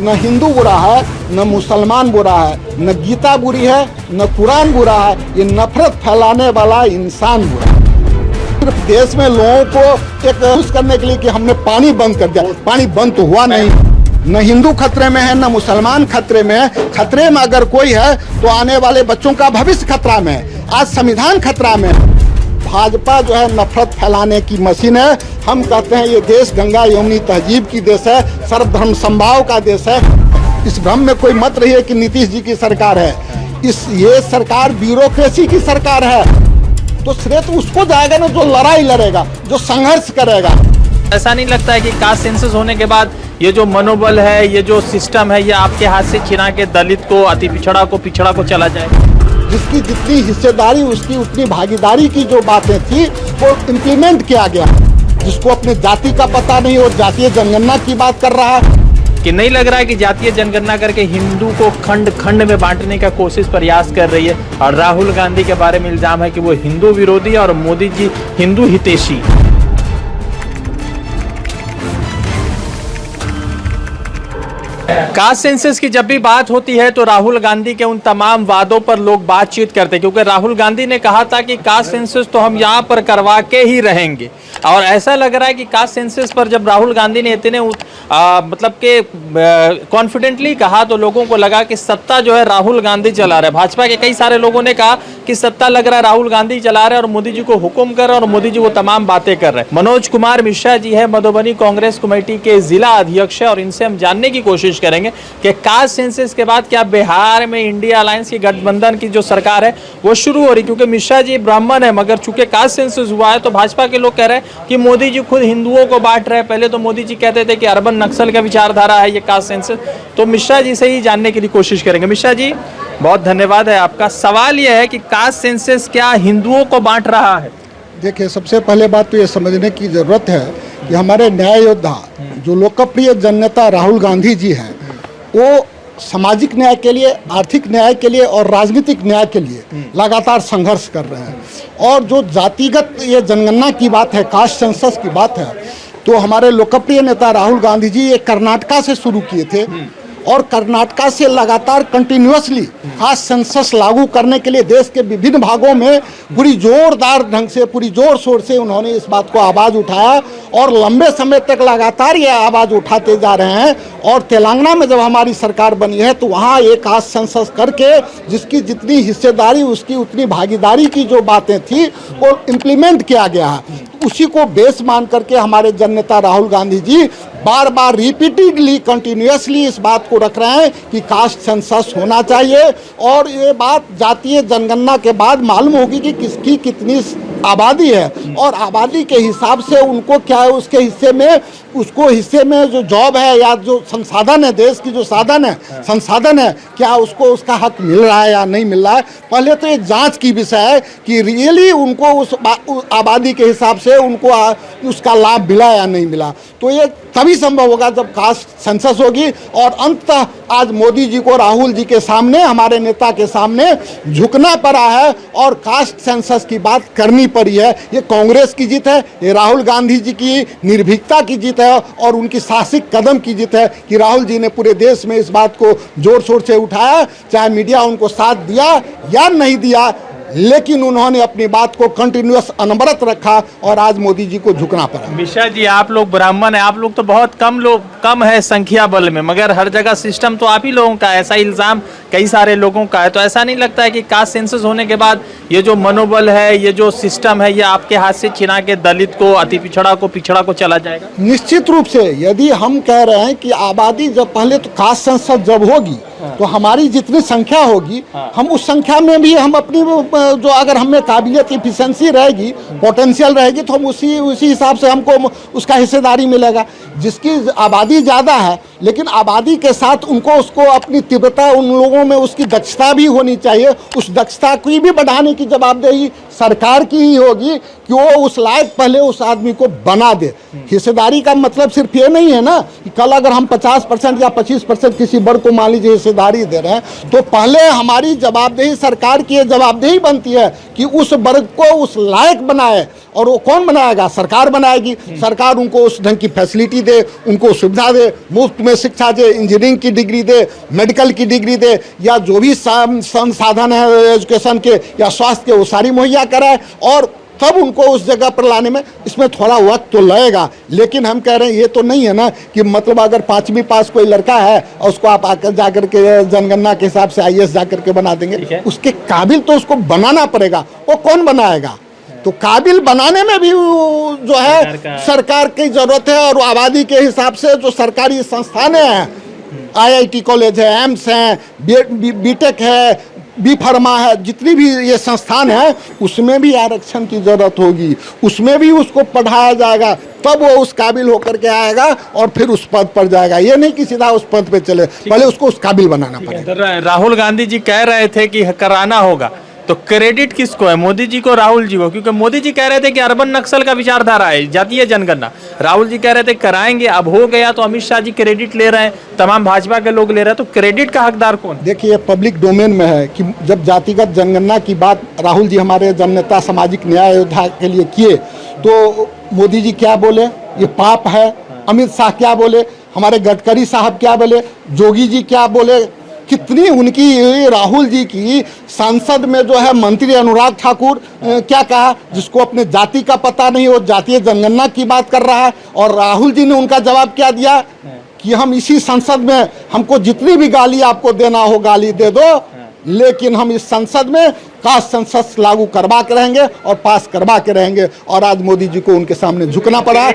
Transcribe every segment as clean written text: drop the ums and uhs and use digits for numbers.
न हिंदू बुरा है, न मुसलमान बुरा है, न गीता बुरी है, न कुरान बुरा है, ये नफरत फैलाने वाला इंसान बुरा है। सिर्फ देश में लोगों को एक खुश करने के लिए कि हमने पानी बंद कर दिया, पानी बंद तो हुआ नहीं। न हिंदू खतरे में है, न मुसलमान खतरे में है। खतरे में अगर कोई है तो आने वाले बच्चों का भविष्य खतरा में है। आज संविधान खतरा में है। भाजपा जो है नफरत फैलाने की मशीन है। हम कहते हैं ये देश गंगा यमुनी तहजीब की देश है, सर्वधर्म समभाव का देश है। इस भ्रम में कोई मत रहिए कि नीतीश जी की सरकार है। ये सरकार ब्यूरोक्रेसी की सरकार है। तो श्रेय तो उसको जाएगा ना जो लड़ाई लड़ेगा, जो संघर्ष करेगा। ऐसा नहीं लगता है कि कास्ट सेंसस होने के बाद ये जो मनोबल है, ये जो सिस्टम है, ये आपके हाथ से छिना के दलित को, अति पिछड़ा को चला जाए? जिसकी जितनी हिस्सेदारी उसकी उतनी भागीदारी की जो बातें थी वो इम्प्लीमेंट किया गया। जिसको अपने जाति का पता नहीं और जातीय जनगणना की बात कर रहा है। कि नहीं लग रहा है कि जातीय जनगणना करके हिंदू को खंड खंड में बांटने का कोशिश प्रयास कर रही है? और राहुल गांधी के बारे में इल्जाम है कि वो हिंदू विरोधी और मोदी जी हिंदू हितैषी। कास्ट सेंसस की जब भी बात होती है तो राहुल गांधी के उन तमाम वादों पर लोग बातचीत करते हैं, क्योंकि राहुल गांधी ने कहा था कि कास्ट सेंसस तो हम यहाँ पर करवा के ही रहेंगे। और ऐसा लग रहा है कि कास्ट सेंसस पर जब राहुल गांधी ने इतने मतलब के कॉन्फिडेंटली कहा तो लोगों को लगा कि सत्ता जो है राहुल गांधी चला रहे हैं। भाजपा के कई सारे लोगों ने कहा कि सत्ता लग रहा है राहुल गांधी चला रहे हैं और मोदी जी को हुक्म कर रहे हैं और मोदी जी वो तमाम बातें कर रहे हैं। मनोज कुमार मिश्रा जी है, मधुबनी कांग्रेस कमेटी के जिला अध्यक्ष है, और इनसे हम जानने की कोशिश करेंगे कि कास्ट सेंसस के बाद क्या बिहार में इंडिया अलायंस की गठबंधन की जो सरकार है वो शुरू हो रही? क्योंकि मिश्रा जी ब्राह्मण है, मगर चूंकि कास्ट सेंसस हुआ है तो भाजपा के लोग कह रहे हैं कि मोदी जी खुद हिंदुओं को बांट रहे हैं। पहले तो मोदी जी कहते थे कि अर्बन नक्सल का विचारधारा है ये कास्ट सेंसस। तो मिश्रा जी से ही जानने की कोशिश करेंगे। मिश्रा जी, बहुत धन्यवाद है आपका। सवाल यह है कि कास्ट सेंसस क्या हिंदुओं को बांट रहा है? देखिए, सबसे पहले बात तो ये समझने की जरूरत है कि हमारे न्याय योद्धा जो लोकप्रिय जननेता राहुल गांधी जी हैं, वो सामाजिक न्याय के लिए, आर्थिक न्याय के लिए और राजनीतिक न्याय के लिए लगातार संघर्ष कर रहे हैं। और जो जातिगत ये जनगणना की बात है, कास्ट सेंसस की बात है, तो हमारे लोकप्रिय नेता राहुल गांधी जी ये कर्नाटका से शुरू किए थे और कर्नाटका से लगातार कंटिन्यूअसली कास्ट सेंसस लागू करने के लिए देश के विभिन्न भागों में पूरी जोरदार ढंग से, पूरी जोर शोर से उन्होंने इस बात को आवाज़ उठाया और लंबे समय तक लगातार ये आवाज़ उठाते जा रहे हैं। और तेलंगाना में जब हमारी सरकार बनी है तो वहाँ ये कास्ट सेंसस करके जिसकी जितनी हिस्सेदारी उसकी उतनी भागीदारी की जो बातें थी वो इम्प्लीमेंट किया गया है। उसी को बेस मान करके हमारे जननेता राहुल गांधी जी बार बार रिपीटेडली कंटिन्यूअसली इस बात को रख रहे हैं कि कास्ट सेंसस होना चाहिए। और ये बात जातीय जनगणना के बाद मालूम होगी कि किसकी कितनी आबादी है और आबादी के हिसाब से उनको क्या है, उसके हिस्से में, उसको हिस्से में जो जॉब है या जो संसाधन है, देश की जो साधन है, संसाधन है, क्या उसको उसका हक मिल रहा है या नहीं मिल रहा है। पहले तो ये जांच की विषय है कि रियली उनको उस आबादी के हिसाब से उनको उसका लाभ मिला या नहीं मिला। तो ये तभी संभव होगा जब कास्ट सेंसस होगी। और अंततः आज मोदी जी को राहुल जी के सामने, हमारे नेता के सामने झुकना पड़ा है और कास्ट सेंसस की बात करनी पड़ी है। ये कांग्रेस की जीत है, ये राहुल गांधी जी की निर्भीकता की जीत है और उनकी साहसिक कदम की जीत है कि राहुल जी ने पूरे देश में इस बात को जोर शोर से उठाया। चाहे मीडिया उनको साथ दिया या नहीं दिया, लेकिन उन्होंने अपनी बात को कंटिन्यूअस अनवरत रखा और आज मोदी जी को झुकना पड़ा। मिश्रा जी, आप लोग ब्राह्मण हैं, आप लोग तो बहुत कम है संख्या बल में, मगर हर जगह सिस्टम तो आप ही लोगों का है, ऐसा इल्जाम कई सारे लोगों का है। तो ऐसा नहीं लगता है कि कास्ट सेंसस होने के बाद ये जो मनोबल है, ये जो सिस्टम है, ये आपके हाथ से छिना के दलित को, अति पिछड़ा को चला जाएगा? निश्चित रूप से। यदि हम कह रहे हैं कि आबादी जब पहले तो कास्ट सेंसस जब होगी तो हमारी जितनी संख्या होगी हम उस संख्या में भी हम अपनी जो अगर हमें काबिलियत, इफिशिएंसी रहेगी, पोटेंशियल रहेगी तो हम उसी हिसाब से हमको उसका हिस्सेदारी मिलेगा। जिसकी आबादी ज़्यादा है लेकिन आबादी के साथ उनको उसको अपनी तीव्रता, उन लोगों में उसकी दक्षता भी होनी चाहिए। उस दक्षता को भी बढ़ाने की जवाबदेही सरकार की ही होगी कि वो उस लायक पहले उस आदमी को बना दे। हिस्सेदारी का मतलब सिर्फ ये नहीं है ना कि कल अगर हम 50% या 25% किसी वर्ग को मान लीजिए हिस्सेदारी दे रहे हैं तो पहले हमारी जवाबदेही, सरकार की ये जवाबदेही बनती है कि उस वर्ग को उस लायक बनाए। और वो कौन बनाएगा? सरकार बनाएगी। सरकार उनको उस ढंग की फैसिलिटी दे, उनको सुविधा दे, मुफ्त तुम्हें शिक्षा दे, इंजीनियरिंग की डिग्री दे, मेडिकल की डिग्री दे, या जो भी संसाधन है एजुकेशन के या स्वास्थ्य के वो सारी मुहैया कराए, और तब उनको उस जगह पर लाने में इसमें थोड़ा वक्त तो लगेगा। लेकिन हम कह रहे हैं ये तो नहीं है ना कि मतलब अगर 5वीं पास कोई लड़का है और उसको आप आकर जाकर के जनगणना के हिसाब से IAS जाकर के बना देंगे, उसके काबिल तो उसको बनाना पड़ेगा। वो कौन बनाएगा? तो काबिल बनाने में भी जो है सरकार की जरूरत है। और आबादी के हिसाब से जो सरकारी संस्थानें हैं, IIT कॉलेज है, एम्स हैं, BTech है, B फार्मा है, जितनी भी ये संस्थान है उसमें भी आरक्षण की जरूरत होगी, उसमें भी उसको पढ़ाया जाएगा, तब वो उस काबिल होकर के आएगा और फिर उस पद पर जाएगा। ये नहीं कि सीधा उस पद पे चले, पहले उसको उस काबिल बनाना पड़ेगा। राहुल गांधी जी कह रहे थे कि कराना होगा, तो क्रेडिट किसको है, मोदी जी को, राहुल जी को? क्योंकि मोदी जी कह रहे थे कि अर्बन नक्सल का विचारधारा है, जातीय जनगणना। राहुल जी कह रहे थे कराएंगे, अब हो गया तो अमित शाह जी क्रेडिट ले रहे हैं, तमाम भाजपा के लोग ले रहे हैं, तो क्रेडिट का हकदार कौन? देखिए, पब्लिक डोमेन में है कि जब जातिगत जनगणना की बात राहुल जी हमारे जननेता सामाजिक न्याय योद्धा के लिए किए, तो मोदी जी क्या बोले, ये पाप है। अमित शाह क्या बोले, हमारे गडकरी साहब क्या बोले, जोगी जी क्या बोले, कितनी उनकी राहुल जी की संसद में जो है मंत्री अनुराग ठाकुर क्या कहा, जिसको अपने जाति का पता नहीं, वो जातीय जनगणना की बात कर रहा है। और राहुल जी ने उनका जवाब क्या दिया कि हम इसी संसद में, हमको जितनी भी गाली आपको देना हो गाली दे दो, लेकिन हम इस संसद में कास्ट सेंसस लागू करवा के रहेंगे और पास करवा के रहेंगे। और आज मोदी जी को उनके सामने झुकना पड़ा।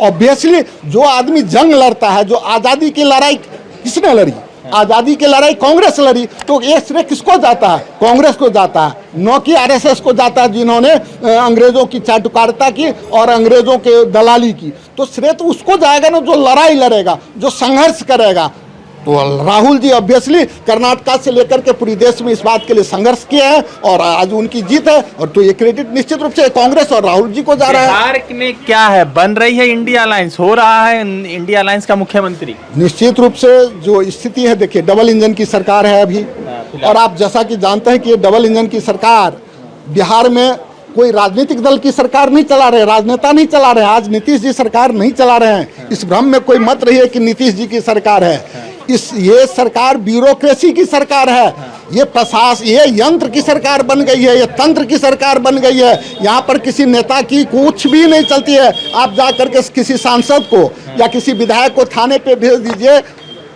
ऑब्वियसली जो आदमी जंग लड़ता है, जो आज़ादी की लड़ाई किसने लड़ी, आज़ादी की लड़ाई कांग्रेस लड़ी, तो ये श्रेय किसको जाता है? कांग्रेस को जाता है, न कि RSS को जाता है, जिन्होंने अंग्रेजों की चाटुकारिता की और अंग्रेजों के दलाली की। तो श्रेय तो उसको जाएगा ना, जो लड़ाई लड़ेगा, जो संघर्ष करेगा। तो राहुल जी ऑब्वियसली कर्नाटका से लेकर के पूरी देश में इस बात के लिए संघर्ष किया है और आज उनकी जीत है। और तो ये क्रेडिट निश्चित रूप से कांग्रेस और राहुल जी को जा रहा है। बिहार में क्या है, बन रही है इंडिया अलायंस, हो रहा है इंडिया अलायंस का मुख्यमंत्री। निश्चित रूप से जो स्थिति है, देखिए डबल इंजन की सरकार है अभी, और आप जैसा कि जानते हैं कि ये डबल इंजन की सरकार बिहार में कोई राजनीतिक दल की सरकार नहीं चला रहे, राजनेता नहीं चला रहे। आज नीतीश जी सरकार नहीं चला रहे हैं, इस भ्रम में कोई मत रही है कि नीतीश जी की सरकार है। ये सरकार ब्यूरोक्रेसी की सरकार है, ये प्रशासन, ये यंत्र की सरकार बन गई है, ये तंत्र की सरकार बन गई है। यहाँ पर किसी नेता की कुछ भी नहीं चलती है। आप जा करके किसी सांसद को या किसी विधायक को थाने पे भेज दीजिए,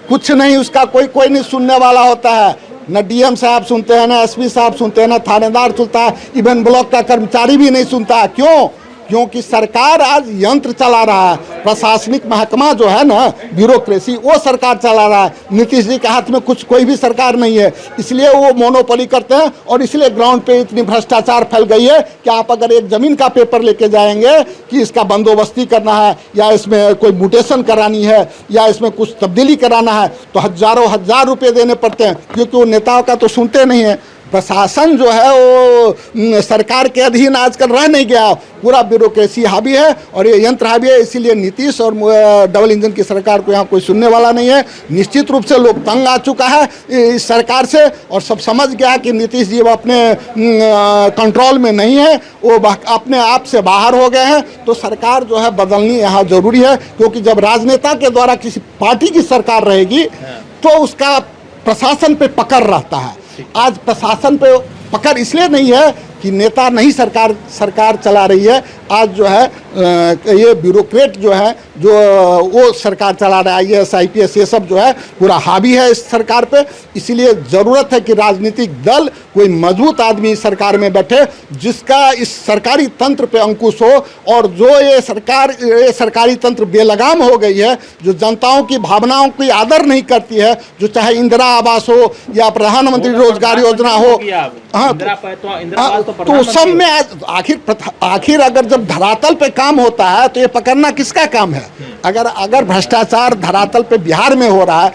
कुछ नहीं, उसका कोई नहीं सुनने वाला होता है। न DM साहब सुनते हैं, न SP साहब सुनते हैं, न थानेदार सुनता है, इवन ब्लॉक का कर्मचारी भी नहीं सुनता। क्यों? क्योंकि सरकार आज यंत्र चला रहा है, प्रशासनिक महकमा जो है ना, ब्यूरोक्रेसी, वो सरकार चला रहा है। नीतीश जी के हाथ में कोई भी सरकार नहीं है, इसलिए वो मोनोपोली करते हैं। और इसलिए ग्राउंड पे इतनी भ्रष्टाचार फैल गई है कि आप अगर एक जमीन का पेपर लेके जाएंगे कि इसका बंदोबस्ती करना है या इसमें कोई म्यूटेशन करानी है या इसमें कुछ तब्दीली कराना है, तो हजार रुपये देने पड़ते हैं, क्योंकि वो नेताओं का तो सुनते नहीं है। प्रशासन जो है वो सरकार के अधीन आजकल रह नहीं गया, पूरा ब्यूरोक्रेसी हावी है और ये यंत्र हावी है। इसीलिए नीतीश और डबल इंजन की सरकार को यहाँ कोई सुनने वाला नहीं है। निश्चित रूप से लोग तंग आ चुका है इस सरकार से और सब समझ गया कि नीतीश जी अपने कंट्रोल में नहीं है, वो अपने आप से बाहर हो गए हैं। तो सरकार जो है बदलनी यहाँ जरूरी है, क्योंकि जब राजनेता के द्वारा किसी पार्टी की सरकार रहेगी तो उसका प्रशासन पे पकड़ रहता है। आज प्रशासन पे पकड़ इसलिए नहीं है कि नेता नहीं सरकार चला रही है, आज जो है ये ब्यूरोक्रेट जो है जो वो सरकार चला रहा है, IAS IPS ये सब जो है पूरा हावी है इस सरकार पे। इसीलिए ज़रूरत है कि राजनीतिक दल कोई मजबूत आदमी सरकार में बैठे जिसका इस सरकारी तंत्र पे अंकुश हो। और जो ये सरकारी तंत्र बेलगाम हो गई है, जो जनताओं की भावनाओं की आदर नहीं करती है, जो चाहे इंदिरा आवास हो या प्रधानमंत्री रोजगार योजना हो, हाँ, तो सब में आखिर अगर जब धरातल पे काम होता है तो ये पकड़ना किसका काम है? अगर भ्रष्टाचार धरातल पे बिहार में हो रहा है,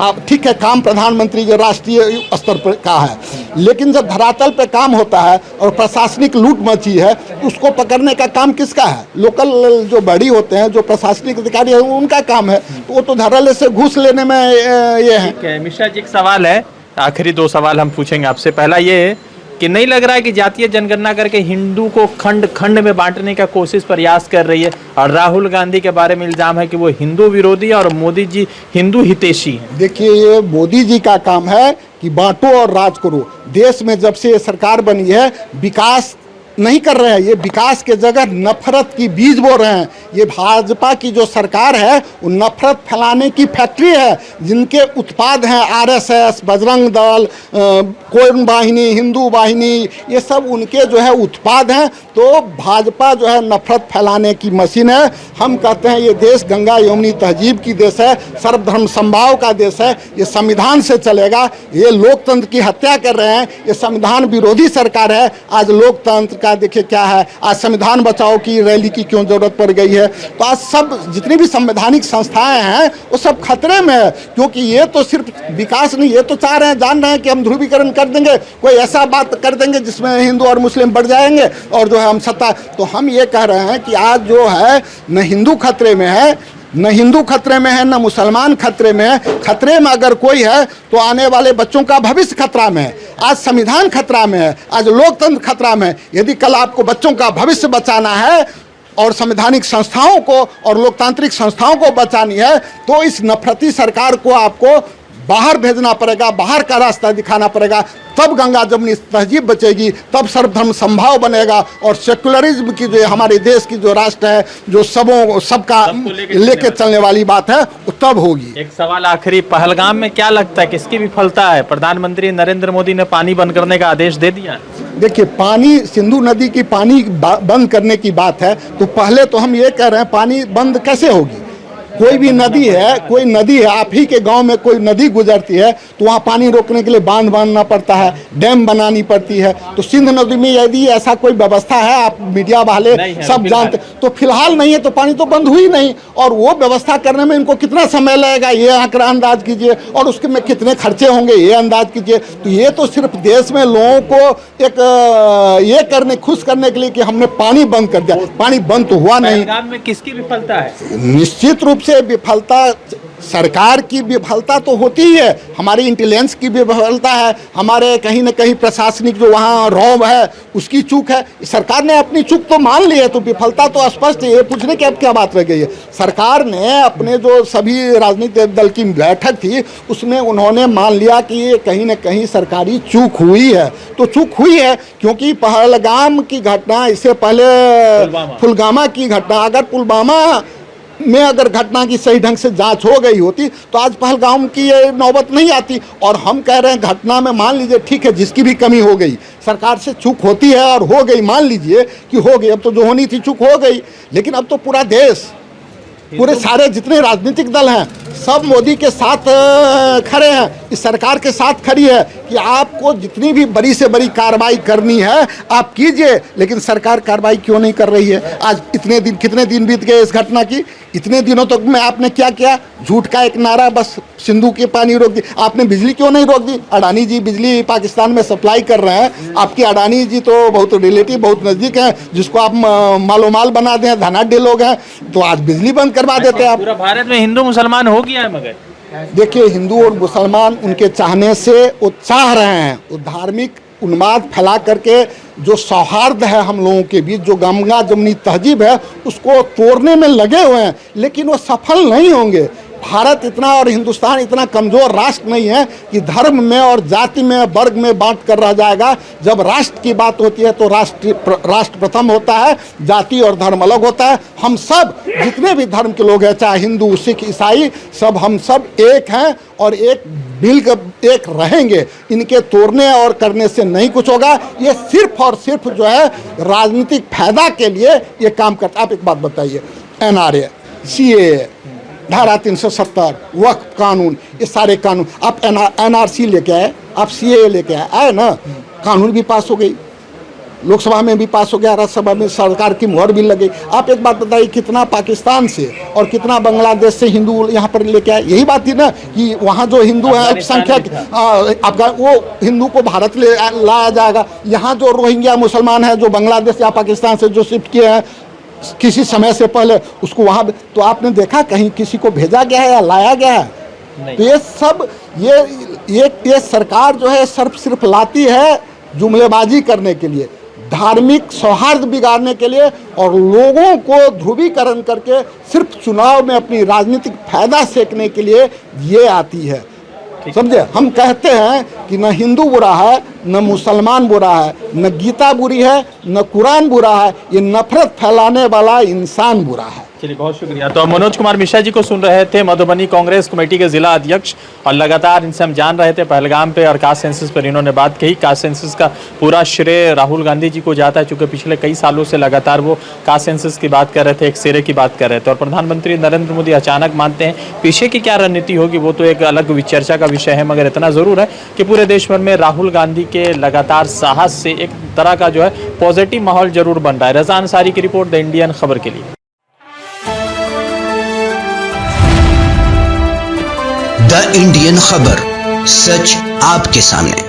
अब ठीक है, काम प्रधानमंत्री के राष्ट्रीय स्तर पर का है, लेकिन जब धरातल पे काम होता है और प्रशासनिक लूट मची है, उसको पकड़ने का काम किसका है? लोकल जो बड़ी होते हैं, जो प्रशासनिक अधिकारी है, उनका काम है। तो वो तो धरातल से घूस लेने में ये है। मिश्रा जी, एक सवाल है, आखिरी 2 सवाल हम पूछेंगे आपसे। पहला ये कि नहीं लग रहा है कि जातीय जनगणना करके हिंदू को खंड खंड में बांटने का कोशिश प्रयास कर रही है? और राहुल गांधी के बारे में इल्जाम है कि वो हिंदू विरोधी और मोदी जी हिंदू हितैषी हैं। देखिए, ये मोदी जी का काम है कि बांटो और राज करो। देश में जब से ये सरकार बनी है, विकास नहीं कर रहे हैं, ये विकास के जगह नफरत की बीज बो रहे हैं। ये भाजपा की जो सरकार है वो नफरत फैलाने की फैक्ट्री है, जिनके उत्पाद हैं आरएसएस, बजरंग दल, कोन वाहिनी, हिंदू वाहिनी, ये सब उनके जो है उत्पाद हैं। तो भाजपा जो है नफरत फैलाने की मशीन है। हम कहते हैं ये देश गंगा यमुनी तहजीब की देश है, सर्वधर्म समभाव का देश है, ये संविधान से चलेगा। ये लोकतंत्र की हत्या कर रहे हैं, ये संविधान विरोधी सरकार है। आज लोकतंत्र देखिए क्या है, आज संविधान बचाओ की रैली की क्यों जरूरत पड़ गई है। तो आज सब जितनी भी संवैधानिक संस्थाएं हैं वो सब खतरे में है, क्योंकि ये तो सिर्फ विकास नहीं, ये तो चाह रहे हैं, जान रहे हैं कि हम ध्रुवीकरण कर देंगे, कोई ऐसा बात कर देंगे जिसमें हिंदू और मुस्लिम बढ़ जाएंगे और जो है हम सत्ता। तो हम ये कह रहे हैं कि आज जो है न हिंदू खतरे में है, न हिंदू खतरे में है, न मुसलमान खतरे में है। खतरे में अगर कोई है तो आने वाले बच्चों का भविष्य खतरा में है। आज संविधान खतरा में है, आज लोकतंत्र खतरा में है। यदि कल आपको बच्चों का भविष्य बचाना है और संवैधानिक संस्थाओं को और लोकतांत्रिक संस्थाओं को बचानी है, तो इस नफरती सरकार को आपको बाहर भेजना पड़ेगा, बाहर का रास्ता दिखाना पड़ेगा। तब गंगा जमुनी तहजीब बचेगी, तब सर्वधर्म समभाव बनेगा और सेकुलरिज्म की जो हमारे देश की जो राष्ट्र है, जो सबका लेके चलने वाली बात है, वो तब होगी। एक सवाल आखिरी, पहलगाम में क्या लगता है किसकी विफलता है? प्रधानमंत्री नरेंद्र मोदी ने पानी बंद करने का आदेश दे दिया। देखिए, पानी, सिंधु नदी की पानी बंद करने की बात है, तो पहले तो हम ये कह रहे हैं पानी बंद कैसे होगी? कोई भी नदी है, कोई नदी है, आप ही के गांव में कोई नदी गुजरती है तो वहाँ पानी रोकने के लिए बांध बांधना पड़ता है, डैम बनानी पड़ती है। तो सिंध नदी में यदि ऐसा कोई व्यवस्था है, आप मीडिया वाले सब जानते, तो फिलहाल नहीं है, तो पानी तो बंद हुई नहीं। और वो व्यवस्था करने में इनको कितना समय लगेगा ये आंकड़ा अंदाज कीजिए, और उसके में कितने खर्चे होंगे ये अंदाज कीजिए। तो ये तो सिर्फ देश में लोगों को एक ये करने, खुश करने के लिए कि हमने पानी बंद कर दिया। पानी बंद तो हुआ नहीं। में किसकी विफलता है? निश्चित रूप से विफलता सरकार की विफलता तो होती ही है, हमारी इंटेलिजेंस की विफलता है, हमारे कहीं न कहीं प्रशासनिक जो वहाँ रौब है उसकी चूक है। सरकार ने अपनी चूक तो मान ली है, तो विफलता तो स्पष्ट है। ये पूछने की अब क्या बात रह गई है? सरकार ने अपने जो सभी राजनीतिक दल की बैठक थी उसमें उन्होंने मान लिया कि ये कहीं न कहीं सरकारी चूक हुई है। तो चूक हुई है क्योंकि पहलगाम की घटना, इससे पहले पुलवामा की घटना, अगर पुलवामा में अगर घटना की सही ढंग से जांच हो गई होती तो आज पहलगाम की ये नौबत नहीं आती। और हम कह रहे हैं घटना में मान लीजिए ठीक है, जिसकी भी कमी हो गई, सरकार से चूक होती है और हो गई, मान लीजिए कि हो गई, अब तो जो होनी थी चूक हो गई। लेकिन अब तो पूरा देश, पूरे सारे जितने राजनीतिक दल हैं सब मोदी के साथ खड़े हैं, इस सरकार के साथ खड़ी है कि आपको जितनी भी बड़ी से बड़ी कार्रवाई करनी है आप कीजिए। लेकिन सरकार कार्रवाई क्यों नहीं कर रही है? आज इतने दिन, कितने दिन बीत गए इस घटना की, इतने दिनों तक में आपने क्या किया? झूठ का एक नारा, बस सिंधु के पानी रोक दी। आपने बिजली क्यों नहीं रोक दी? अडानी जी बिजली पाकिस्तान में सप्लाई कर रहे हैं, आपके अडानी जी तो बहुत रिलेटिव, बहुत नज़दीक हैं, जिसको आप मालो माल बना दें, धनाढ़ लोग हैं, तो आज बिजली बंद करवा देते हैं आप। पूरा भारत में हिंदू मुसलमान हो गया है, मगर देखिए, हिंदू और मुसलमान उनके चाहने से वो चाह रहे हैं, वो धार्मिक उन्माद फैला करके जो सौहार्द है हम लोगों के बीच, जो गंगा जमुनी तहजीब है, उसको तोड़ने में लगे हुए हैं, लेकिन वो सफल नहीं होंगे। भारत इतना और हिंदुस्तान इतना कमज़ोर राष्ट्र नहीं है कि धर्म में और जाति में, वर्ग में बांट कर रह जाएगा। जब राष्ट्र की बात होती है तो राष्ट्र प्रथम होता है, जाति और धर्म अलग होता है। हम सब जितने भी धर्म के लोग हैं, चाहे हिंदू, सिख, ईसाई, सब हम सब एक हैं और एक मिलकर एक रहेंगे। इनके तोड़ने और करने से नहीं कुछ होगा। ये सिर्फ और सिर्फ जो है राजनीतिक फायदा के लिए ये काम करता। आप एक बात बताइए, NRA, CAA, धारा 370, वक्फ कानून, ये सारे कानून, आप NRC लेके आए, आप CAA लेके आए ना, कानून भी पास हो गई, लोकसभा में भी पास हो गया, राज्यसभा में सरकार की मुहर भी लग गई। आप एक बात बताइए, कितना पाकिस्तान से और कितना बांग्लादेश से हिंदू यहाँ पर लेके आए? यही बात थी ना कि वहाँ जो हिंदू है अल्पसंख्यक, आपका वो हिंदू को भारत ले लाया जाएगा। यहाँ जो रोहिंग्या मुसलमान है जो बांग्लादेश या पाकिस्तान से जो शिफ्ट किए हैं किसी समय से पहले, उसको वहाँ, तो आपने देखा कहीं किसी को भेजा गया है या लाया गया है? तो ये सब ये सरकार जो है सिर्फ लाती है जुमलेबाजी करने के लिए, धार्मिक सौहार्द बिगाड़ने के लिए और लोगों को ध्रुवीकरण करके सिर्फ चुनाव में अपनी राजनीतिक फायदा सेकने के लिए ये आती है। समझे, हम कहते हैं कि न हिंदू बुरा है, न मुसलमान बुरा है, न गीता बुरी है, न कुरान बुरा है, ये नफरत फैलाने वाला इंसान बुरा है। चलिए, बहुत शुक्रिया। तो मनोज कुमार मिश्रा जी को सुन रहे थे, मधुबनी कांग्रेस कमेटी के जिला अध्यक्ष, और लगातार इनसे हम जान रहे थे पहलगाम पे और कास्ट सेंसस पर इन्होंने बात कही। कास्ट सेंसस का पूरा श्रेय राहुल गांधी जी को जाता है, चूंकि पिछले कई सालों से लगातार वो कास्ट सेंसस की बात कर रहे थे, एक सिरे की बात कर रहे थे, और प्रधानमंत्री नरेंद्र मोदी अचानक मानते हैं। पीछे की क्या रणनीति होगी वो तो एक अलग चर्चा का विषय है, मगर इतना जरूर है कि पूरे देश भर में राहुल गांधी के लगातार साहस से एक तरह का जो है पॉजिटिव माहौल जरूर बन रहा है। रज़ा अंसारी की रिपोर्ट, द इंडियन खबर के लिए। द इंडियन खबर, सच आपके सामने।